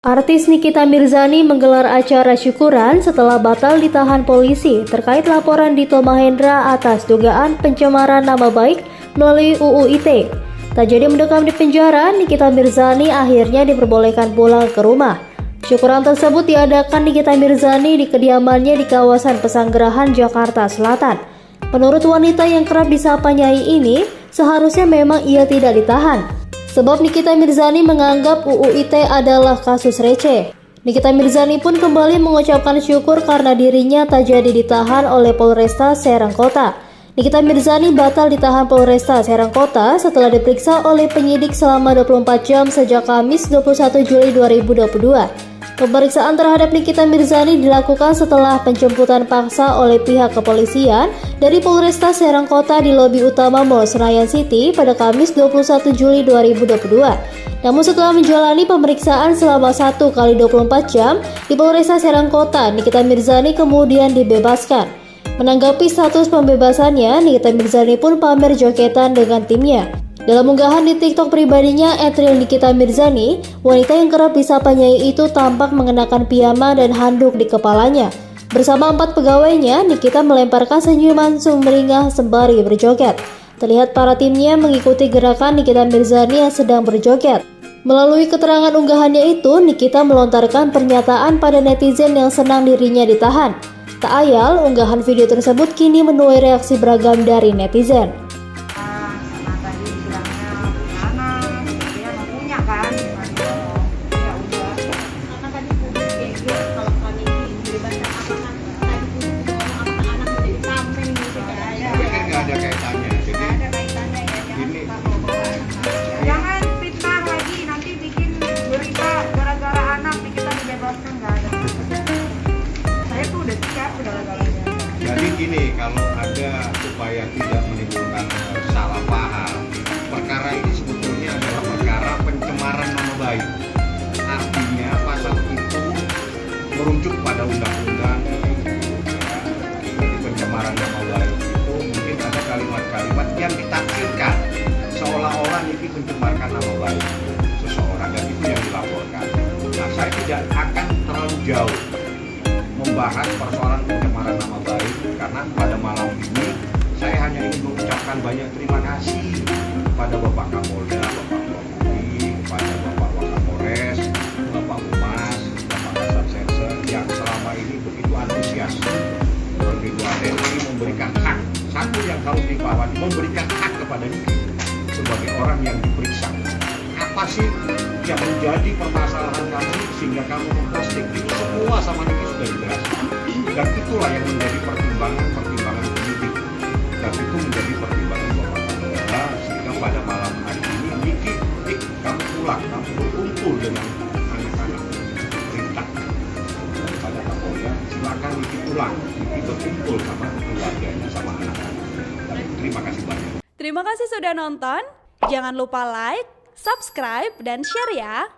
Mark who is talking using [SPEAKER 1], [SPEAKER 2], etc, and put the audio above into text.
[SPEAKER 1] Artis Nikita Mirzani menggelar acara syukuran setelah batal ditahan polisi terkait laporan Dito Mahendra atas dugaan pencemaran nama baik melalui UU ITE. Tak jadi mendekam di penjara, Nikita Mirzani akhirnya diperbolehkan pulang ke rumah. Syukuran tersebut diadakan Nikita Mirzani di kediamannya di kawasan Pesanggerahan, Jakarta Selatan. Menurut wanita yang kerap disapa Nyai ini, seharusnya memang ia tidak ditahan. Sebab Nikita Mirzani menganggap UU ITE adalah kasus receh. Nikita Mirzani pun kembali mengucapkan syukur karena dirinya tak jadi ditahan oleh Polresta Serang Kota. Nikita Mirzani batal ditahan Polresta Serang Kota setelah diperiksa oleh penyidik selama 24 jam sejak Kamis 21 Juli 2022. Pemeriksaan terhadap Nikita Mirzani dilakukan setelah penjemputan paksa oleh pihak kepolisian dari Polresta Serang Kota di lobi utama Mall Senayan City pada Kamis 21 Juli 2022. Namun setelah menjalani pemeriksaan selama 1 kali 24 jam di Polresta Serang Kota, Nikita Mirzani kemudian dibebaskan. Menanggapi status pembebasannya, Nikita Mirzani pun pamer jogetan dengan timnya. Dalam unggahan di TikTok pribadinya, @real Nikita Mirzani, wanita yang kerap disapa Nyai itu tampak mengenakan piyama dan handuk di kepalanya. Bersama 4 pegawainya, Nikita melemparkan senyuman sumringah sembari berjoget. Terlihat para timnya mengikuti gerakan Nikita Mirzani yang sedang berjoget. Melalui keterangan unggahannya itu, Nikita melontarkan pernyataan pada netizen yang senang dirinya ditahan. Tak ayal, unggahan video tersebut kini menuai reaksi beragam dari netizen.
[SPEAKER 2] Ada kaitannya, jadi ada kaitannya ya. Ini jangan fitnah lagi, nanti bikin berita gara-gara anak kita dibebaskan, nggak ada. Saya tuh udah siap segala-galanya. Jadi gini, kalau ada supaya tidak menimbulkan salah paham, perkara ini sebetulnya adalah perkara pencemaran nama baik. Artinya pasal itu merujuk pada undang-undang, jadi pencemaran nama baik. Kalimat-kalimat yang ditafsirkan seolah-olah ini mencemarkan nama baik seseorang, dan itu yang dilaporkan. Nah, saya tidak akan terlalu jauh membahas persoalan pencemaran nama baik karena pada malam ini saya hanya ingin mengucapkan banyak terima kasih kepada Bapak Kapolda, Bapak Polri, kepada Bapak Wakapolres, Bapak Humas, Bapak Kasat Serse yang selama ini begitu antusias, begitu atensi memberikan hak. Satu yang harus dipahami, memberikan hak kepada Niki sebagai orang yang diperiksa. Apa sih yang menjadi permasalahan kamu sehingga kamu memposting itu semua sama Niki sudah dijelaskan. Dan itulah yang menjadi pertimbangan penyidik. Dan itu menjadi pertimbangan Bapak Kapolda sehingga pada malam hari ini Niki, kamu pulang, kamu berkumpul dengan anak-anak perintah. Pada Kapolda, silakan Niki pulang, Niki berkumpul sama keluarganya, sama anak-anak. Terima kasih banyak.
[SPEAKER 3] Terima kasih sudah nonton. Jangan lupa like, subscribe, dan share ya.